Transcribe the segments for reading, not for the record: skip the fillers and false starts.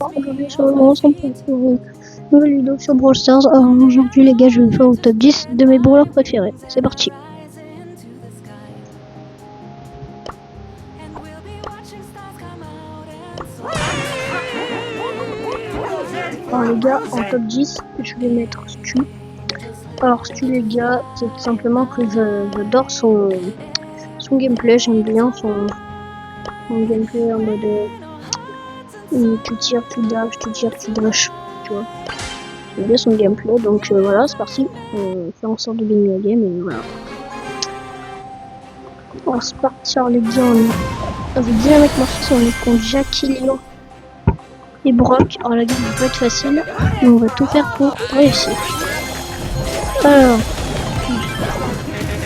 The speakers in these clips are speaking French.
Aujourd'hui sur le ensemble pour une nouvelle vidéo sur Brawl Stars. Alors aujourd'hui les gars, je vais faire le top 10 de mes brawlers préférés. C'est parti. Alors les gars, en top 10, je vais mettre Stu. Alors Stu les gars, c'est tout simplement que j'adore son gameplay, j'aime bien son gameplay en mode tu tires, tu dash, tu tires, tu dash, tu vois. J'aime bien son gameplay, donc voilà, c'est parti. On fait en sorte de gagner la game et voilà. On va se partir les gars, on va dire avec Mortis, on est contre Jackie, Léon et Brock. Alors la game va pas être facile, mais on va tout faire pour réussir. Alors,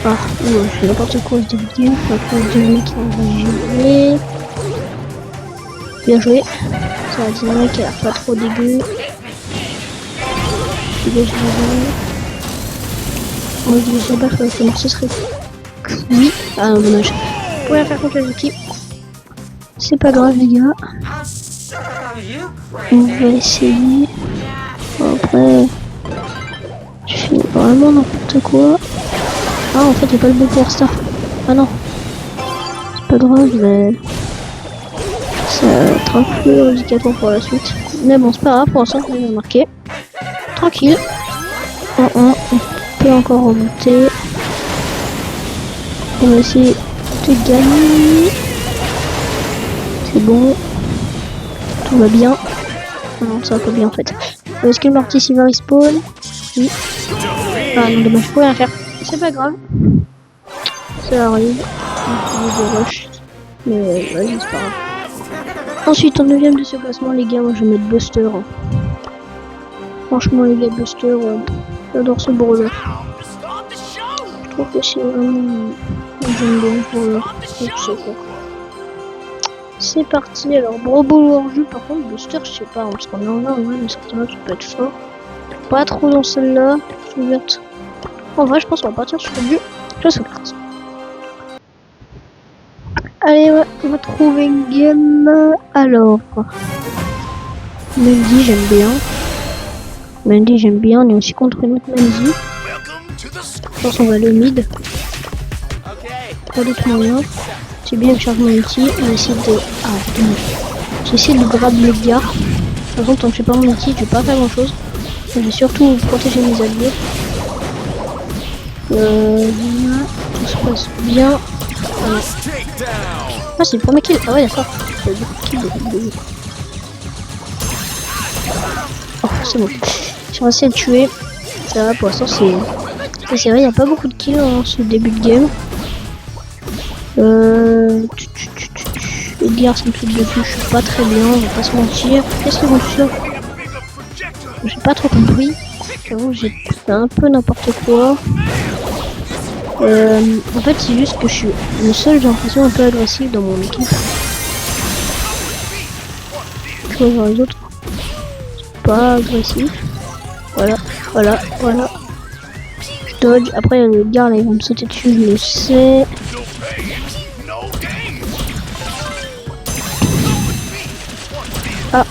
je fais n'importe quoi au début de game, on va trouver le dynamique, on va jouer. Bien joué. Ça la dynamique elle a l'air pas trop dégueu. Je vais on va dire que le Mortis serait oui. Ah non, dommage. On pourrait faire contre les équipes. C'est pas grave les gars. On va essayer. Après, je fais vraiment n'importe quoi. Ah en fait j'ai pas le bon pour star. Ah non. C'est pas grave mais ça va être un peu handicapant pour la suite. Mais bon c'est pas grave, pour l'instant on va marquer. Tranquille. 1-1. On peut encore remonter. On va essayer de gagner. C'est bon. Tout va bien. Non, ça va pas bien en fait. Est-ce que le Mortis il va respawn? Oui. Ah non, dommage, je peux rien faire. C'est pas grave. Ça arrive. On peut rush. Mais vas-y, c'est pas grave. Ensuite, en 9ème de ce classement, les gars, moi je vais mettre Buster. Franchement, les gars, Buster, j'adore ce brawler. Je trouve que c'est vraiment un bon brawler. C'est parti, alors Brobo en jeu, par contre Buster je sais pas, parce qu'on en a en vrai, mais certainement tu peux être fort. Pas trop dans celle-là, ouverte. En vrai je pense qu'on va partir sur du je sais pas. Allez ouais, on va trouver une game. Alors Mandy j'aime bien, on est aussi contre une autre Mandy. Je pense qu'on va aller mid. Pas d'autre moyen. C'est bien, je charge mon ulti, on essaie de... Ah, dommage. J'essaie de grab le gars. Par contre, tant que je fais pas mon ulti, je vais pas faire grand chose. Je vais surtout protéger mes alliés. Tout se passe bien. Ah, c'est le premier kill. Ah ouais, d'accord. Oh, c'est bon. J'ai réussi à le tuer. Ça va, pour l'instant, c'est vrai, il n'y a pas beaucoup de kills en ce début de game. Les gars sont toutes dessus, je suis pas très bien, on va pas se mentir. Qu'est-ce que c'est ça? J'ai pas trop compris. J'avoue, j'ai fait un peu n'importe quoi. En fait, c'est juste que je suis le seul, j'ai l'impression, un peu agressif dans mon équipe. Je vois voir les autres. Pas agressif. Voilà. Je dodge. Après, le gars là, ils vont me sauter dessus, je le sais. Ah,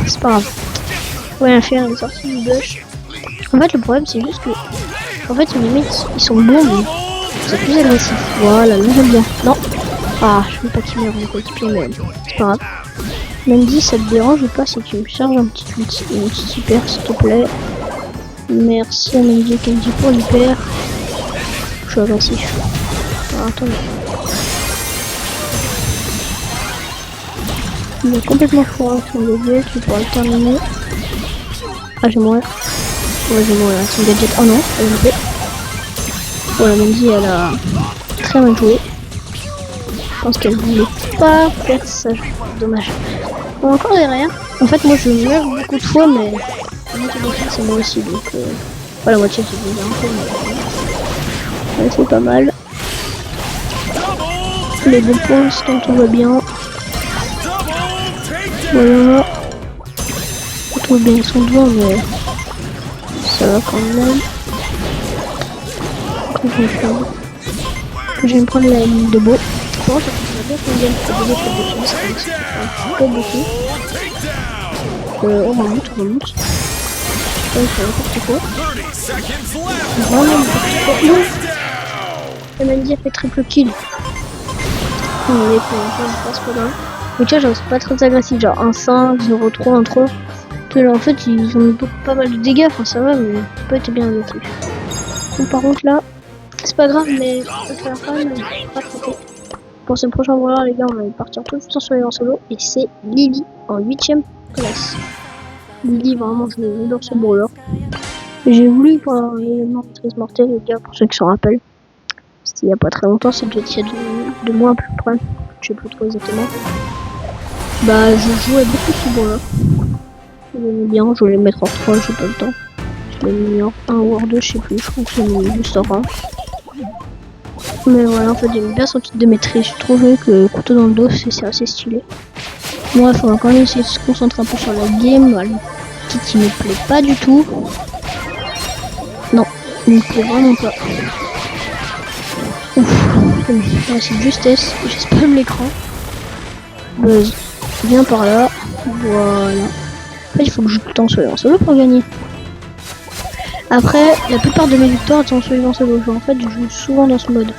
c'est pas grave. Ouais, un faire une sortie du bush. En fait, le problème, c'est juste que. En fait, les limites, ils sont bons, mais c'est plus agressif. Voilà, là, j'aime bien. Non. Ah, je veux pas qu'il meure mon coéquipier, mais c'est pas grave. Mandy, ça te dérange ou pas si tu me charges un petit ulti, une petite hyper, s'il te plaît? Merci à Mandy Kenji pour l'hyper. Je suis agressif. Ah, attendez. Il est complètement fou avec son gadget, tu pourras le terminer. Ah, j'ai mourir. Ouais, j'ai mourir avec son gadget. Oh non, elle a loupé. Voilà, Mandy, elle a très mal joué. Je pense qu'elle voulait pas faire ça. Dommage. Bon, encore derrière. En fait, moi, je meurs beaucoup de fois, mais la moitié des fois, c'est moi aussi. Donc, pas la moitié, c'est déjà un peu, mais ouais, c'est pas mal. Les bons points, l'instant, tout va bien. Voilà. On trouve bien son devant, mais ça va quand même. Je vais me prendre la ligne de beau. Bon, ça va bien pour gagne pour des fautes de kills, c'est un petit peu beaucoup. On remonte. Ouais, c'est n'importe quoi. Vraiment n'importe quoi. Non, la Mandy a fait triple kill. On est pour l'instant, c'est pas grave. Mais tu vois, genre, c'est pas très agressif, genre 1-5, 0-3, 1-3. En fait, ils ont pas mal de dégâts, enfin ça va, mais pas été bien agressif. Donc, par contre, là, c'est pas grave, mais ça va pas trop. Pour ce prochain brawler, les gars, on va partir tout le temps sur les en solo, et c'est Lily en 8ème place. Lily, vraiment, je l'adore ce brawler. J'ai voulu voir l'élément maîtrise mortelle, les gars, pour ceux qui s'en rappellent. C'était il y a pas très longtemps, c'est peut-être il y a 2 mois à peu près. Je sais plus trop exactement. Bah, je jouais beaucoup ce brawler. Je l'aimais bien, je voulais le mettre en 3, j'ai pas le temps. Je l'ai mis en 1 ou en 2, je sais plus, je crois que je l'ai mis juste en 1. Mais voilà, en fait, j'aime bien son titre de maîtrise. Je trouvais que le couteau dans le dos, c'est assez stylé. Moi, il faudra quand même essayer de se concentrer un peu sur la game. Le titre, il me plaît pas du tout. Non, il me plaît vraiment pas. Ouf, c'est de justesse. J'ai spam l'écran. Buzz, viens par là. Voilà. En fait, il faut que je joue tout le temps en solo pour gagner. Après, la plupart de mes victoires sont en solo. En fait, je joue souvent dans ce mode.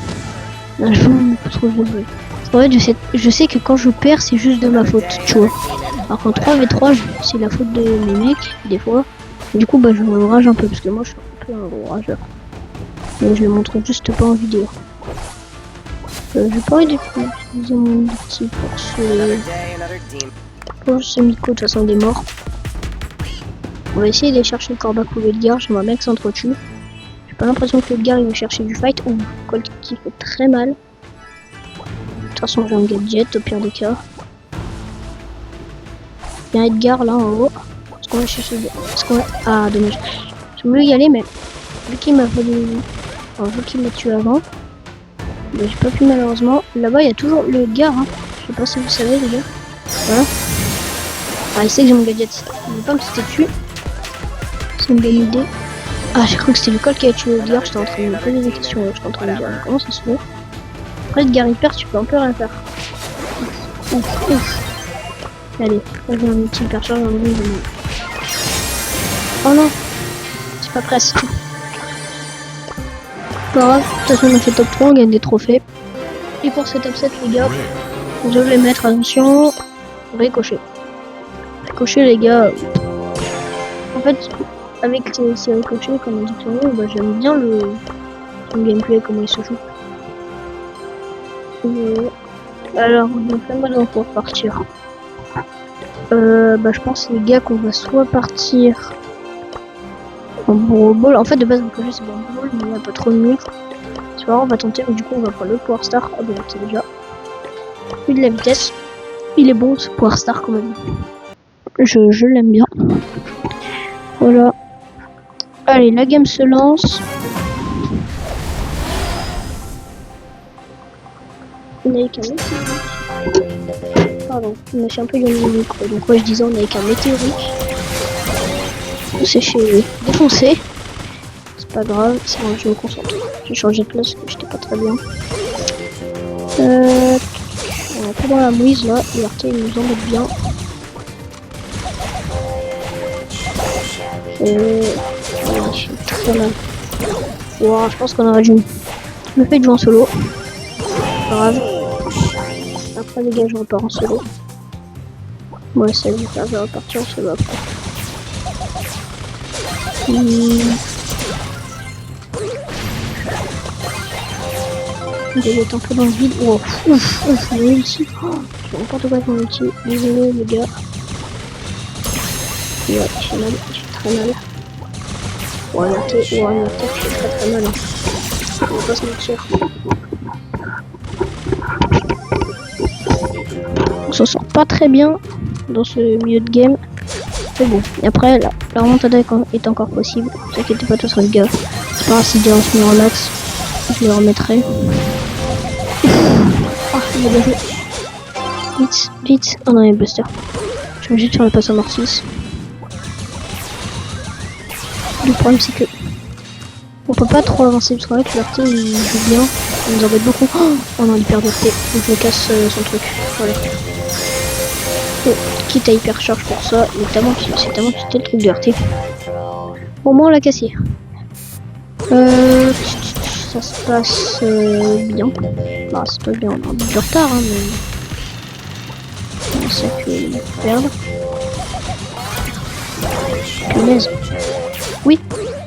Là, je joue trop jouer. En fait, je sais que quand je perds, c'est juste de ma faute, tu vois. Alors qu'en 3v3, c'est la faute de mes mecs, des fois. Et du coup, bah, je me rage un peu, parce que moi, je suis un peu un gros rageur. Mais je le montre juste pas en vidéo. J'ai pas envie d'utiliser mon outil pour ce Miko, de toute façon, il est mort. On va essayer d'aller chercher le Corbac ou l'Edgar, j'aimerais bien que ça s'entretue. J'ai pas l'impression que l'Edgar il va chercher du fight. Ou Colt qui fait très mal. De toute façon, j'ai un gadget au pire des cas. Il y a un Edgar là en haut. Est-ce qu'on va chercher Ah, dommage. Je voulais y aller, mais vu qu'il m'a volé. Enfin, vu qu'il m'a tué avant. Mais j'ai pas pu malheureusement. Là-bas, il y a toujours le Edgar. Hein. Je sais pas si vous savez, les gars. Voilà. Ah, il sait que j'ai mon gadget. Il veut pas me sauter dessus. C'est une bonne idée. Ah, j'ai cru que c'était le Colt qui a tué Edgar. J'étais en train de me poser des questions. J'étais en train de dire comment ça se fait. Après, Edgar il perd, tu peux un peu rien faire. Ouf. Allez, là j'ai un outil hyper charge, un bout de... Oh non, c'est pas presque. Pas grave, de toute façon on a fait top 3, on gagne des trophées. Et pour ce top 7 les gars, je vais mettre attention, ricochet. Ricochet les gars, en fait, avec ces ricochets comme on dit tout le monde, bah, j'aime bien le gameplay, comment il se joue. Alors, on fait maintenant pour partir. Bah, je pense les gars qu'on va soit partir en Brawl Ball. En fait, de base, le projet c'est Brawl Ball, mais il n'y a pas trop de mieux. C'est pas grave, on va tenter, mais du coup, on va prendre le Power Star. Ah, bah, c'est déjà. Puis de la vitesse. Il est bon ce Power Star quand même. Je l'aime bien. Voilà. Allez, la game se lance. On est avec un météorique. Pardon, je me suis un peu éloigné du micro. Donc, ouais, je disais, on est avec un météorique. On s'est chez défoncé. C'est pas grave, c'est bon, je me concentre. J'ai changé de place parce que j'étais pas très bien. On est pas dans la mouise là. Et Arte, il nous embête bien. Je suis très mal. Wow, je pense qu'on aurait dû. Je me fais de jouer en solo. Pas grave. Après les gars, je repars en solo. Ouais, ça je vais repartir en solo après. Je vais être un peu dans le vide. Oh, ouf, mon ulti. Oh, je fais n'importe quoi avec mon ulti. Désolé les gars. Ouais, j'ai mal, j'ai très mal. Ouais, la tête, j'ai très mal. Hein. On va pas se mentir. On s'en sort pas très bien dans ce milieu de game. Mais bon, et après la remontada est encore possible. Ne vous inquiétez pas, de toute façon les gars. C'est pas grave si on se met en max. Je les remettrai. Ah, il a bien joué. Vite. Oh non, il y a Buster. Je suis obligé de faire le pass en mort 6. Le problème c'est que... On peut pas trop avancer parce qu'en fait l'RT il joue bien, il nous embête beaucoup. Oh non, il perd d'RT, donc je casse son truc. Voilà. Oh, quitte à hyper charge pour ça, c'est tellement cheaté le truc de RT. Au moins on l'a cassé. Ça se passe bien. Bah, c'est pas bien, on a du retard, hein, mais. C'est ça que perdre. Punaise. Oui.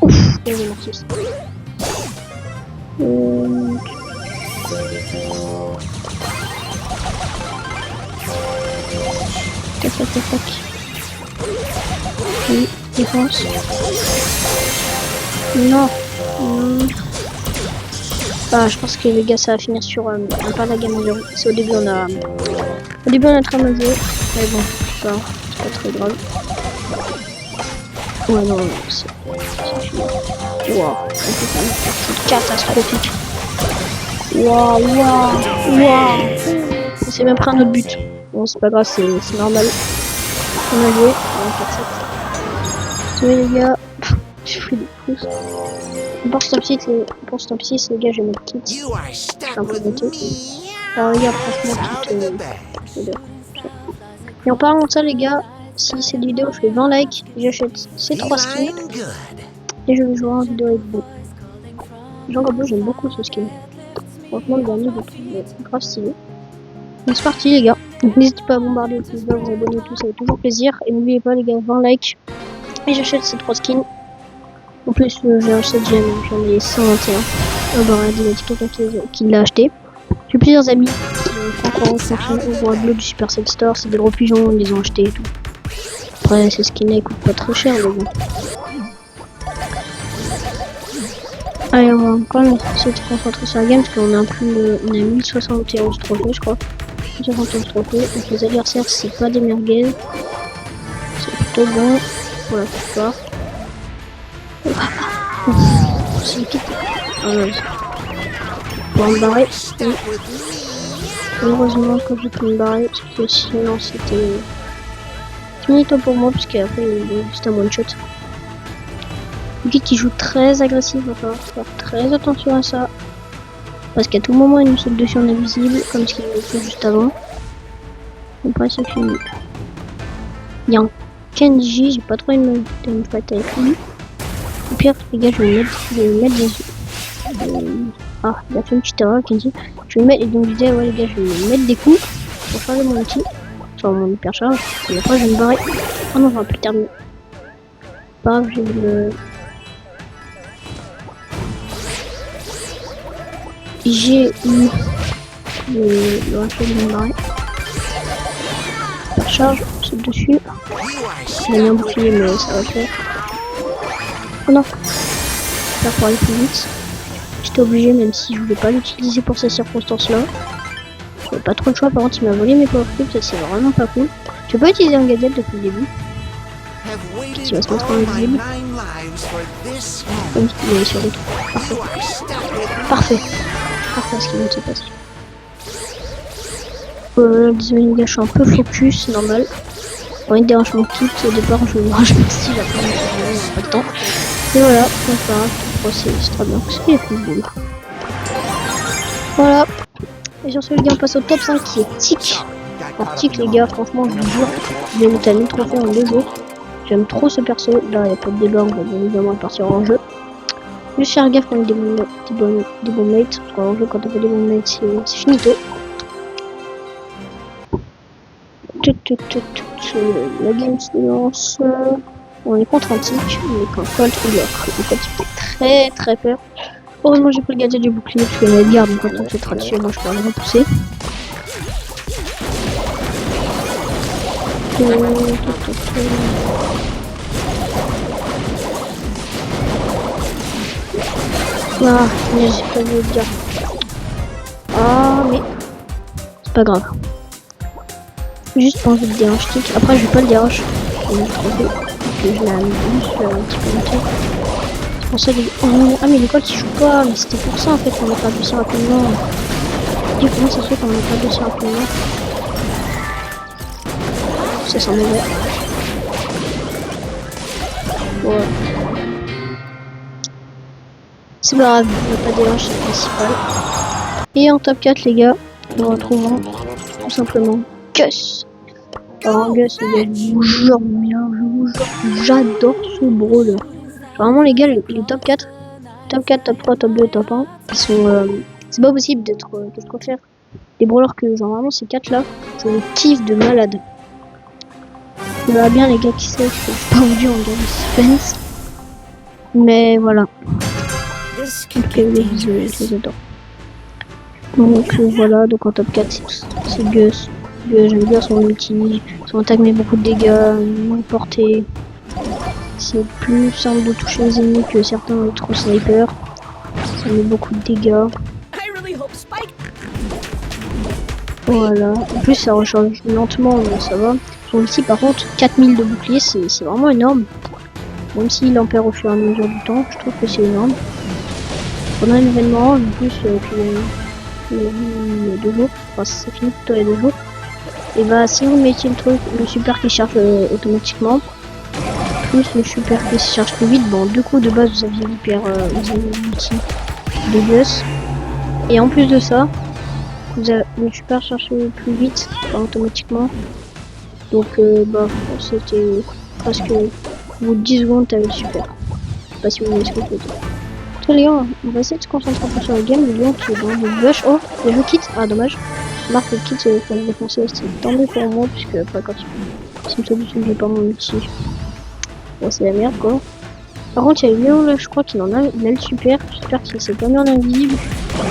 Ouf, il y avait l'artiste. Tac, tac, tac, tac. Oui, défense. Non. Ah, je pense que les gars, ça va finir sur pas la gamme en zéro. C'est au début, on a très mal joué. Mais bon, c'est pas très grave. Ouais, non, c'est fini. Waouh, c'est catastrophique. Waouh. On s'est même pris un autre but. Bon, c'est pas grave, c'est normal. On a joué, on va faire ça. Désolé les gars, j'ai pris des pouces. Pour stop 6, les gars, je vais mettre kit. C'est un peu monté. Alors les gars, franchement, kit. Et en parlant de ça, les gars, si cette vidéo fait 20 likes, j'achète ces 3 skins. Et je vais jouer en vidéo avec vous. Genre, j'aime beaucoup ce skin. Franchement, le dernier, je le trouve grave stylé. Donc c'est parti, les gars. Donc n'hésitez pas à bombarder le pouce bleu, vous abonner et tout, ça fait toujours plaisir. Et n'oubliez pas, les gars, 20 likes. Et j'achète ces 3 skins. En plus, j'ai un 7ème, j'en ai 121. Ah bah, il y a quelqu'un qui l'a acheté. J'ai plusieurs amis qui franchement au roi bleu du Supercell Store. C'est des gros pigeons, ils les ont achetés et tout. Après, ces skins-là, ils coûtent pas très cher, mais bon. Allez, on va quand même essayer de se concentrer sur la game parce qu'on a on a 1071 trophées, je crois. 1071 trophées. Donc les adversaires, c'est pas des merguez. C'est plutôt bon pour la plupart. C'est une petite. Pour me barrer. Heureusement que j'ai pu me barrer parce que sinon c'était finito pour moi parce qu'après c'était un one shot. Guy qui joue très agressif, il va falloir faire très attention à ça. Parce qu'à tout moment il nous saute dessus en invisible, comme ce qu'il nous fait juste avant. Après c'est fini. Il y a un Kenji, j'ai pas trop envie de me fight avec lui. Au pire les gars, je vais mettre des... Ah, il a fait une petite erreur Kenji. Je vais mettre, et donc je disais ouais les gars, je vais mettre des coups pour faire mon outil. Sur mon hyper charge. Et après je vais me barrer. Oh non, j'aurais pu terminer. Pas grave, j'ai le... J'ai eu le rachat de mon barret. Hyper charge, c'est dessus. Il a mis un bouclier mais ça va le faire. Oh non, ça pour aller plus vite. J'étais obligé même si je voulais pas l'utiliser pour ces circonstances là. J'avais pas trop le choix, par contre il m'a volé mes power cubes, ça c'est vraiment pas cool. Je vais pas utiliser un gadget depuis le début. Qui va se mettre en invisible. Oui, il est sur les trucs. Parfait. Parfait ce qui vient de se passer. Désolé les gars, je suis un peu focus, c'est normal. Bon, il dérange mon kit, au départ je me range mon style, après on n'a pas le temps. Et voilà, c'est très bien, parce qu'il a fait le boulot. Voilà. Et sur ce les gars, on passe au top 5 qui est Tic. Alors Tic les gars, franchement je vous jure, je vais noter à 1000 trophées en 2 jours. J'aime trop ce perso, là il n'y a pas de débat, on va bien évidemment partir en jeu. Juste faire gaffe quand on a des bons mates, parce qu'en jeu quand on fait des bons mates c'est finito. La game se lance. On est contre un tic, mais quand Colt il fait très peur. Heureusement j'ai pris le gadget du bouclier parce que la garde quand on fait traduire, moi je peux le repousser. Ah, mais j'ai pas voulu le dire. Ah, mais c'est pas grave. Juste pas envie de déranger tic. Après, je vais pas le déranger. Je vais le tromper. Que je l'ai juste un petit peu monté. C'est pour ça que. Oh, ah, mais l'école il joue pas. Mais c'était pour ça en fait qu'on a perdu si rapidement. Dis comment ça se fait qu'on a perdu si rapidement. Ça sent mauvais. Ouais. C'est pas grave, il n'y a pas des hanches, c'est le principal. Et en top 4, les gars, nous retrouvons tout simplement Gus. Alors, Gus, les gars, je vous jure, j'adore ce brawler. Vraiment, les gars, les top 4, top 4, top 3, top 2, top 1, ils sont. C'est pas possible d'être clair. Les brawlers que, genre, vraiment, ces 4 là, je les kiffe de malade. On verra bien, les gars, qui c'est, je peux pas vous dire, on dirait du suspense. Mais voilà. Ok, oui, je les adore. Donc voilà, donc en top 4 c'est Gus. J'aime bien son ulti, son attaque met beaucoup de dégâts, moins portée. C'est plus simple de toucher les ennemis que certains autres snipers. Ça met beaucoup de dégâts. Voilà, en plus ça recharge lentement, mais ça va. Son ulti par contre, 4000 de bouclier, c'est vraiment énorme. Même s'il en perd au fur et à mesure du temps, je trouve que c'est énorme. Pendant un événement, en plus, les 2 jours, enfin ça finit plutôt les 2 jours, et bah si vous mettez le super qui charge automatiquement, plus le super qui se charge plus vite, bon, du coup de base vous aviez l'ulti de Gus, et en plus de ça, vous avez le super charge plus vite, enfin, automatiquement, donc bah c'était presque au bout de 10 secondes t'avais le super. Je sais pas si vous voyez ce que je veux dire. Les gars, on va essayer de se concentrer un peu sur le game. Le lion qui est dans le bush. Oh, il y a le kit. Ah, dommage. Marc, le kit pour le défoncer, c'était tendu pour moi, puisque après, quand il me saute dessus, j'ai pas mon ulti. Bon, c'est la merde, quoi. Par contre, il y a le lion là, je crois qu'il en a, il a le super. J'espère qu'il s'est pas mis en invisible.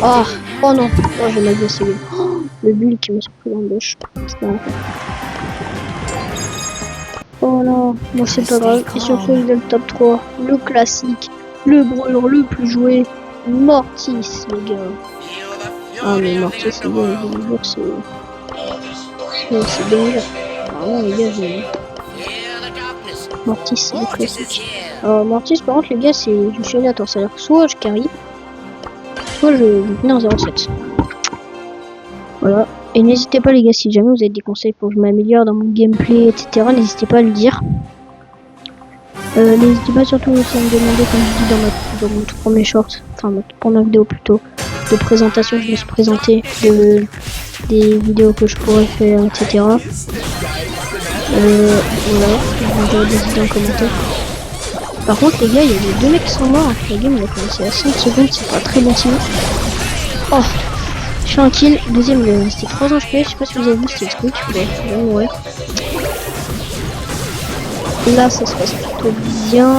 Ah, oh non. Oh, j'ai mal blessé lui. Oh, le bull qui me surpris dans le bush. C'était un peu. Oh non, bon, c'est pas grave. Et sur ce, il est le top 3. Le classique. Le brawler le plus joué, Mortis, les gars. Ah, mais Mortis, les gars, je vous jure, c'est bien. Vraiment, les gars, Mortis, c'est le classique. Mortis, par contre, les gars, je suis aléatoire. C'est-à-dire que soit je carry, soit je finis en 0,7. Voilà. Et n'hésitez pas, les gars, si jamais vous avez des conseils pour que je m'améliore dans mon gameplay, etc., n'hésitez pas à le dire. N'hésitez pas surtout aussi à me demander, comme je dis dans mon tout premier short, enfin ma toute première vidéo plutôt, de présentation, je me suis présenté, des vidéos que je pourrais faire, etc. Voilà, vous avez des idées en commentaire. Par contre les gars, il y a les 2 mecs qui sont morts, la game il a commencé à 5 secondes, c'est pas très bon signe. Oh, je fais un kill, deuxième il est resté 3 HP, je sais pas si vous avez vu ce truc, je vais mourir. Là ça se passe plutôt bien.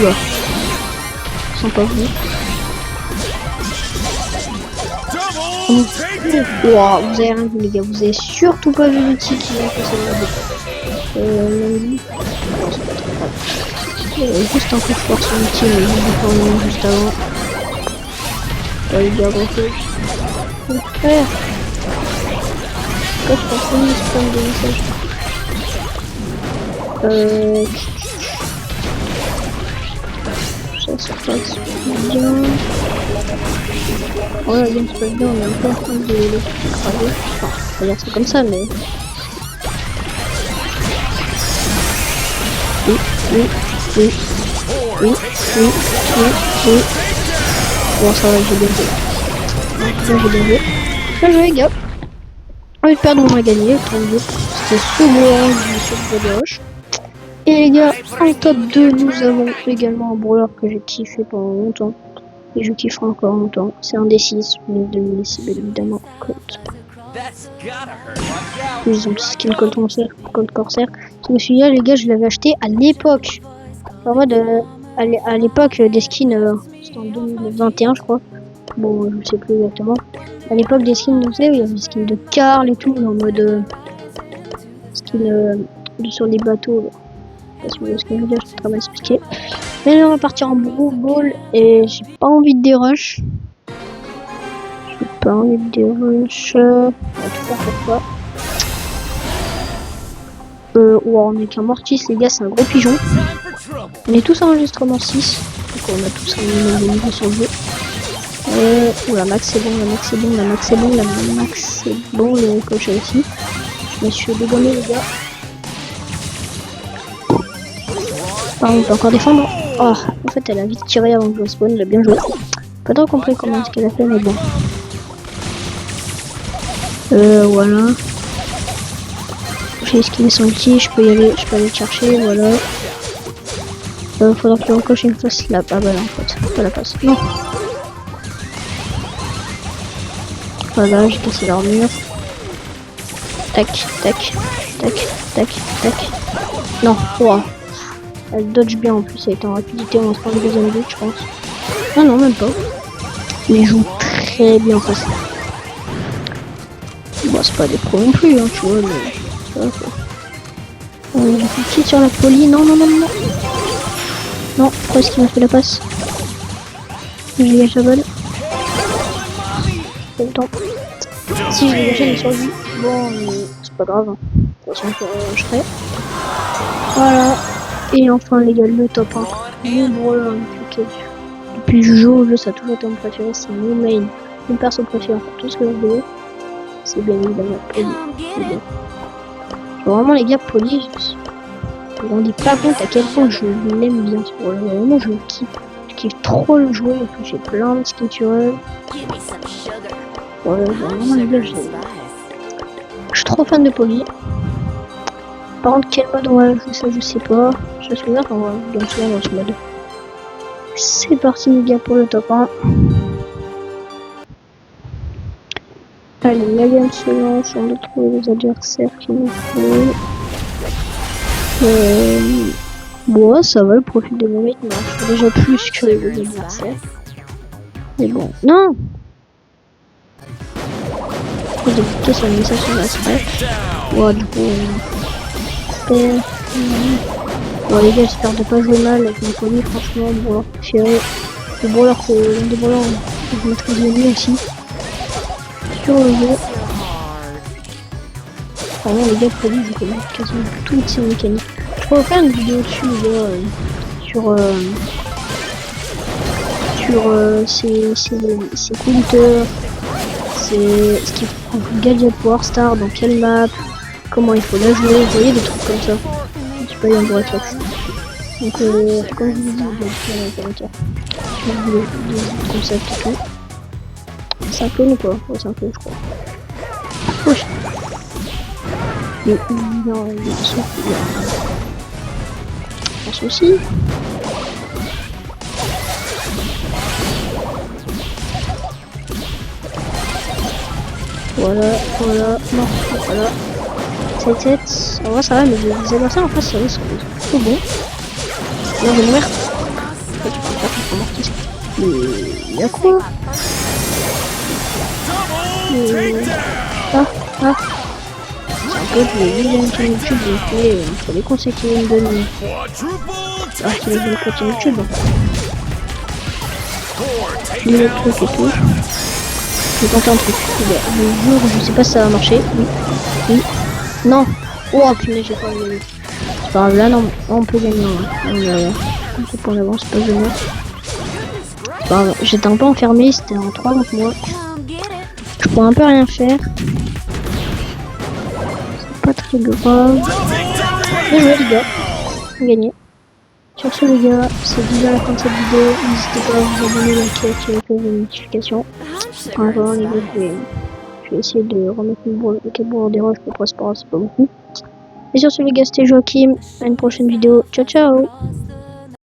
Là. Ils sont pas venus. Wow, vous avez rien vu les gars, vous avez surtout pas vu l'outil qui vient passer juste un coup de force sur l'outil, mais il est juste avant. Là il y a grand chose. Mon frère, pourquoi je pense que je prends des messages? Ça passe bien. Oh la game se passe bien, on est un peu en train de le craver. Enfin, on va dire ça comme ça, mais... Oui. Bon, ça va, j'ai bien joué. Bien joué, gars. On va perdre, on va gagner, tant mieux. C'était souvent du sur de roche. Et les gars, en top 2, nous avons également un brawler que j'ai kiffé pendant longtemps. Et je kifferai encore longtemps. C'est un des 6, mais 2006 évidemment. Colt. Ils ont le skin Colt Corsair. Donc celui-là, les gars, je l'avais acheté à l'époque. En mode, à l'époque des skins, c'était en 2021, je crois. Bon, je sais plus exactement. À l'époque des skins, vous savez, il y avait des skins de Karl et tout, en mode skin sur les bateaux. Là. Je sais pas si vous voyez ce que je veux dire, je vais très mal expliquer. Mais là, on va partir en Brawl Ball et j'ai pas envie de dérush. J'ai pas envie de dérush. En tout cas, pourquoi wow, on est qu'un Mortis, les gars, c'est un gros pigeon. On est tous en enregistrement 6. Donc on a tous un minimum de niveau sur le jeu. La max c'est bon, le coach aussi. Je me suis fait dégommer les gars. Par contre, on peut encore défendre. Oh, en fait, elle a vite tiré avant que je spawn, elle a bien joué. Pas trop compris comment est-ce qu'elle a fait, mais bon. Voilà. J'ai esquivé son outil, je peux y aller, je peux aller le chercher, voilà. Faudra que le coche une fasse là. Ah bah là, en fait, pas la passe. Non. Voilà, j'ai cassé l'armure. Tac, tac, tac, tac, tac. Non, wow. Elle dodge bien en plus, elle est en rapidité, on se prend le deuxième but, je pense. Ah non, même pas. Mais joue très bien face. Bon, c'est pas des pros non plus, hein, tu vois, mais ça va quoi. On est sur la poly, non, non, non, non. Non, pourquoi est-ce qu'il m'a fait la passe? Je dégage la balle. C'est le temps. Si je dégage, il est sur lui. Bon, mais c'est pas grave. Hein. De toute façon, je ferai. Voilà. Et enfin, les gars, le top 1. Mon brawler depuis que je joue au jeu, ça a toujours été mon préféré. C'est mon main. Mon perso préféré pour tout ce que je veux. C'est bien évidemment Polly. C'est bien. Vraiment, les gars, Polly, je me rendais pas compte à quel point je l'aime bien ce brawler. Vraiment, je le kiffe. Je kiffe trop le jouer. En plus, j'ai plein de skins sur elle. Ouais, vraiment, les gars, je suis trop fan de Polly. Par contre, quel mode on va jouer ça, je sais pas. Je suis sûr qu'on va bien souvent dans ce mode. C'est parti, les gars, pour le top 1. Allez, la game se lance, on doit trouver les adversaires qu'il nous faut. Bon, ça va, le profil de mon mec marche déjà plus que les adversaires. Mais bon, non! J'ai cliqué sur le message sur la scratch. Ouais, du coup, bon, les gars, j'espère de pas jouer mal avec mes colis, franchement, le brawler préféré. Le brawler l'un des brawlers que je maîtrise le mieux aussi. Sur le jeu. Vraiment, les gars, Polly, je connais quasiment toutes ces mécaniques. Je pourrais faire une vidéo dessus, les gars, ses counters, ce qu'il faut gadget pour Star, dans quelle map, comment il faut la jouer, vous voyez, des trucs comme ça. Je sais pas, il y a un bon réflexe. Donc, comme je vous dis, je vais faire un commentaire. Je vais vous des concepts et tout. C'est un clone ou quoi? Ouais, c'est un clone, je crois. Wesh. Mais non, il y a un souci. Un souci. Voilà, voilà, non, voilà. Cette tête, ça va, mais les adversaires en face, ça va, c'est trop bon. Là, je vais mourir. Tu peux pas faire pour mortis. Mais y'a quoi? Ah. C'est un peu de vidéos sur YouTube, donc il faut les conseils qu'il me donne. Alors qu'il est venu sur YouTube. Les trucs et tout. Je vais tenter un truc. Le jour, je sais pas si ça va marcher. Oui. Non. Oh punaise, j'ai pas gagné. C'est pas grave, là non, on peut gagner. On peut pas en avance, c'est pas gênant. C'est pas grave, j'étais un peu enfermé, c'était en 3 contre moi. Je pourrais un peu rien faire. C'est pas très grave. Bien joué les gars. On a gagné. Sur ce les gars, c'est déjà la fin de cette vidéo. N'hésitez pas à vous abonner, liker, activer les notifications. Enfin, les gars, je vais essayer de remettre le câble des roches pour Prospera, c'est pas beaucoup. Et sur ce les gars, c'était Joachim. À une prochaine vidéo. Ciao ciao.